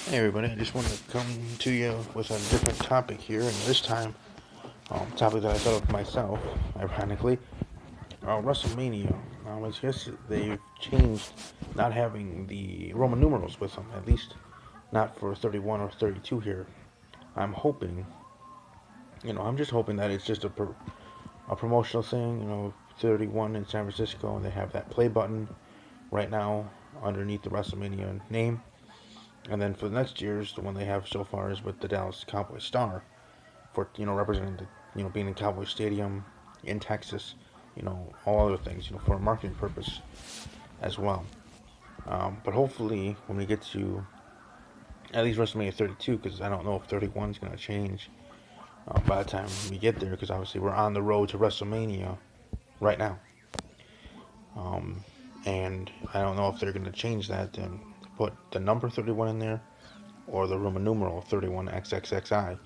Hey everybody, I just wanted to come to you with a different topic here, and this time, topic that I thought of myself, ironically, WrestleMania. I guess they've changed not having the Roman numerals with them, at least not for 31 or 32 here. I'm hoping, I'm just hoping that it's just a promotional thing, 31 in San Francisco, and they have that play button right now underneath the WrestleMania name. And then for the next year's, the one they have so far is with the Dallas Cowboy star for representing the being in Cowboy Stadium in Texas, all other things, for a marketing purpose as well. But hopefully when we get to at least WrestleMania 32, because I don't know if 31 is going to change by the time we get there, because obviously we're on the road to WrestleMania right now, and I don't know if they're going to change that and put the number 31 in there or the Roman numeral 31XXXI.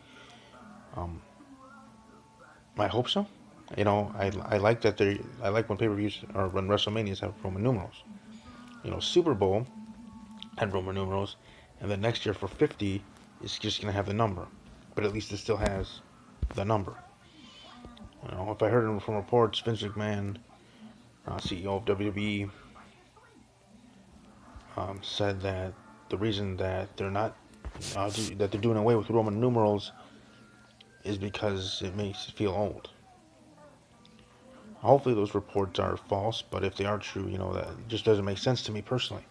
I hope so. I like that I like when pay-per-views or when WrestleManias have Roman numerals. Super Bowl had Roman numerals, and then next year for 50 it's just gonna have the number, but at least it still has the number. If I heard from reports, Vince McMahon, CEO of WWE, said that the reason that they're not that they're doing away with Roman numerals is because it makes it feel old. Hopefully those reports are false, but if they are true, that just doesn't make sense to me personally.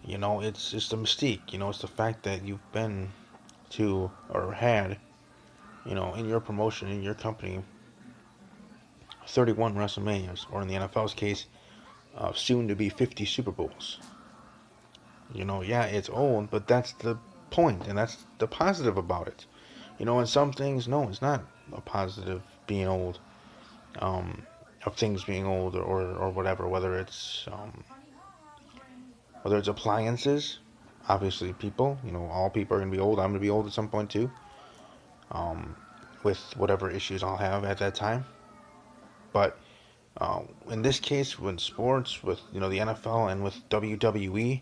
It's just a mystique. It's the fact that you've been to or had, in your promotion, in your company, 31 WrestleManias, or in the NFL's case, soon to be 50 Super Bowls. Yeah, it's old, but that's the point, and that's the positive about it. And some things, no, it's not a positive being old. Of things being old or whatever, whether it's appliances, obviously people, all people are gonna be old. I'm gonna be old at some point too, um, with whatever issues I'll have at that time. But in this case, with sports, with the NFL and with WWE,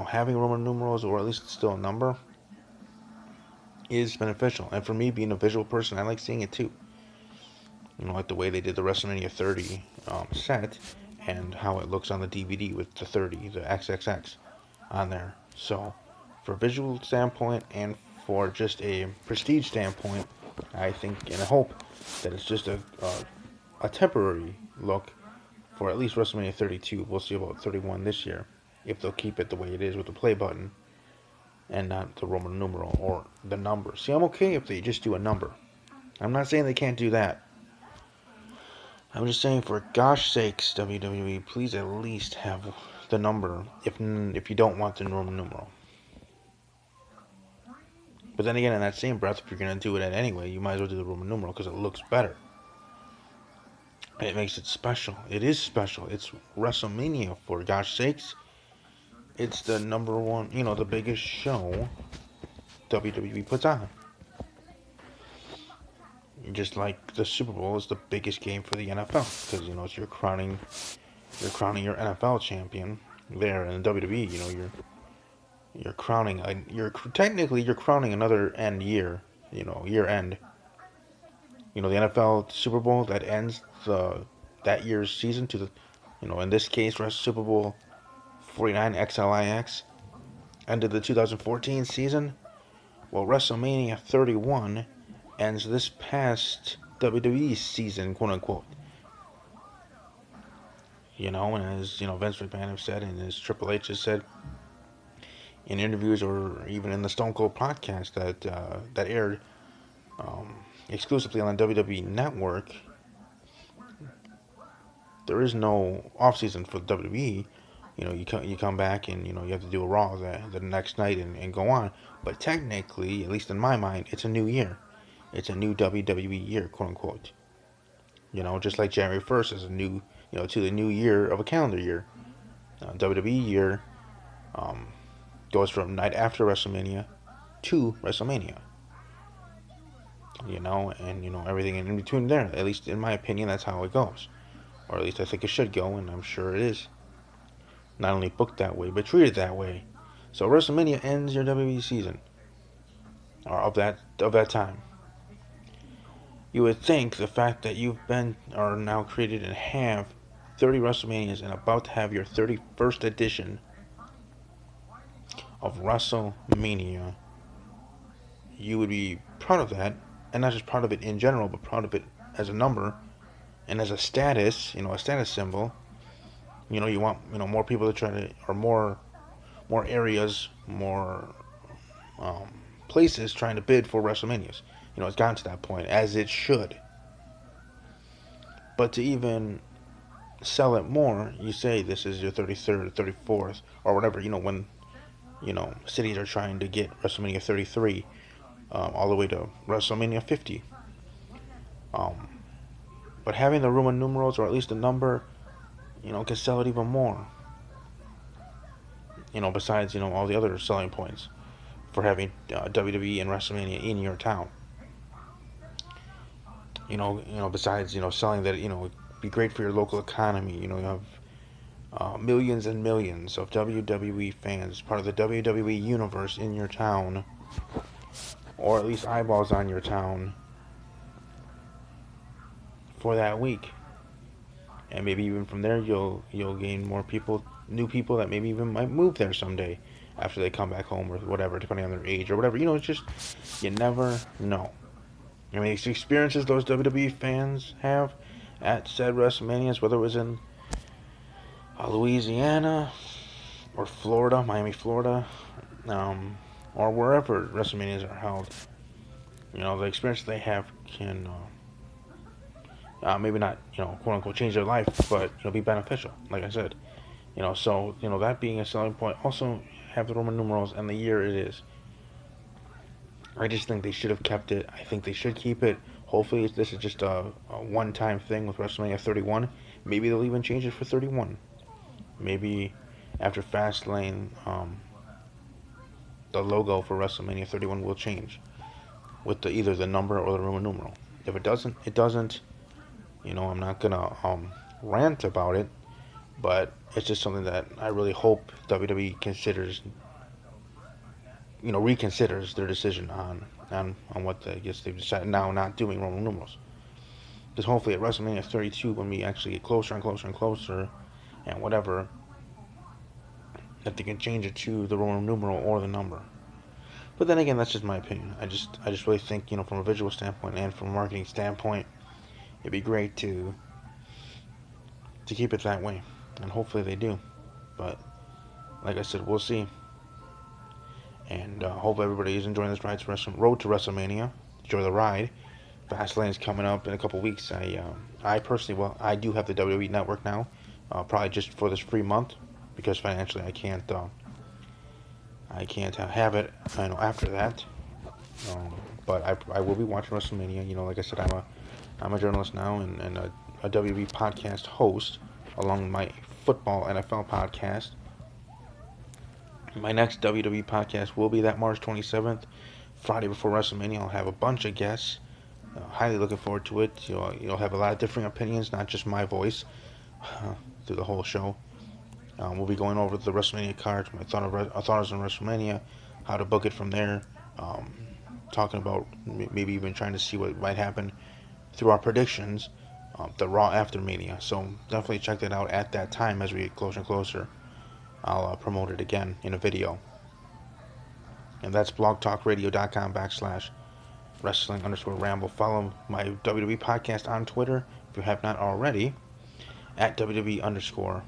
having Roman numerals or at least still a number is beneficial. And for me, being a visual person, I like seeing it too. Like the way they did the WrestleMania 30 set and how it looks on the DVD with the 30, the XXX on there. So, for a visual standpoint and for just a prestige standpoint, I think and I hope that it's just a temporary look for at least WrestleMania 32. We'll see about 31 this year if they'll keep it the way it is with the play button and not the Roman numeral or the number. See, I'm okay if they just do a number. I'm not saying they can't do that. I'm just saying, for gosh sakes, WWE, please at least have the number if you don't want the Roman numeral. But then again, in that same breath, if you're going to do it anyway, you might as well do the Roman numeral because it looks better. And it makes it special. It is special. It's WrestleMania, for gosh sakes. It's the number one, the biggest show WWE puts on. Just like the Super Bowl is the biggest game for the NFL because it's you're crowning your NFL champion there, in the WWE. You're crowning you're crowning another end year, year end. The NFL Super Bowl that ends that year's season to the, in this case, Super Bowl 49 XLIX ended the 2014 season. Well, WrestleMania 31 ends this past WWE season, quote unquote. And as Vince McMahon has said, and as Triple H has said in interviews, or even in the Stone Cold podcast that aired exclusively on the WWE Network, there is no off season for the WWE. You come back and you have to do a Raw the next night and go on. But technically, at least in my mind, it's a new year. It's a new WWE year, quote unquote. Just like January 1st is a new, to the new year of a calendar year. WWE year goes from night after WrestleMania to WrestleMania. And everything in between there. At least in my opinion, that's how it goes, or at least I think it should go, and I'm sure it is. Not only booked that way, but treated that way. So WrestleMania ends your WWE season, or of that time. You would think the fact that you've been are now created and have 30 WrestleManias and about to have your 31st edition of WrestleMania, you would be proud of that, and not just proud of it in general, but proud of it as a number and as a status, a status symbol. You want more people to try to, or more areas, more places trying to bid for WrestleManias. It's gotten to that point, as it should. But to even sell it more, you say this is your 33rd, 34th, or whatever. When cities are trying to get WrestleMania 33 all the way to WrestleMania 50. But having the Roman numerals, or at least a number, can sell it even more. Besides all the other selling points for having WWE and WrestleMania in your town. Besides selling that, it'd be great for your local economy. You have millions and millions of WWE fans, part of the WWE universe in your town, or at least eyeballs on your town for that week. And maybe even from there, you'll gain more people, new people that maybe even might move there someday after they come back home or whatever, depending on their age or whatever. It's just, you never know. I mean, the experiences those WWE fans have at said WrestleManias, whether it was in Louisiana or Florida, Miami, Florida, or wherever WrestleManias are held, the experience they have can maybe not, quote unquote, change their life, but be beneficial. Like I said, so that being a selling point, also have the Roman numerals and the year it is. I just think they should have kept it. I think they should keep it. Hopefully, this is just a one-time thing with WrestleMania 31. Maybe they'll even change it for 31. Maybe after Fastlane, the logo for WrestleMania 31 will change with either the number or the Roman numeral. If it doesn't, it doesn't. I'm not gonna rant about it, but it's just something that I really hope WWE considers. Reconsiders their decision on what I guess they've decided now not doing Roman numerals. Because hopefully at WrestleMania 32, when we actually get closer and closer and closer, and whatever, that they can change it to the Roman numeral or the number. But then again, that's just my opinion. I just really think, from a visual standpoint and from a marketing standpoint, it'd be great to keep it that way, and hopefully they do. But like I said, we'll see. And hope everybody is enjoying this road to WrestleMania. Enjoy the ride. Fastlane's coming up in a couple weeks. I personally, I do have the WWE Network now, probably just for this free month, because financially I can't have it. After that. But I will be watching WrestleMania. Like I said, I'm a journalist now and a WWE podcast host, along with my football NFL podcast. My next WWE podcast will be that March 27th, Friday before WrestleMania. I'll have a bunch of guests. Highly looking forward to it. You'll have a lot of differing opinions, not just my voice, through the whole show. We'll be going over the WrestleMania cards, my thoughts on WrestleMania, how to book it from there. Talking about maybe even trying to see what might happen through our predictions, the Raw after Mania. So definitely check that out at that time as we get closer and closer. I'll promote it again in a video. And that's blogtalkradio.com/wrestling_ramble. Follow my WWE podcast on Twitter if you have not already, at WWE_podcast.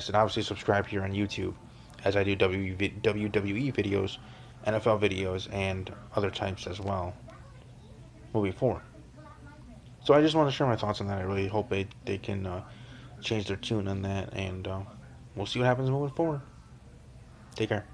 And obviously subscribe here on YouTube, as I do WWE videos, NFL videos, and other types as well moving forward. So I just want to share my thoughts on that. I really hope they can change their tune on that, and we'll see what happens moving forward. Take care.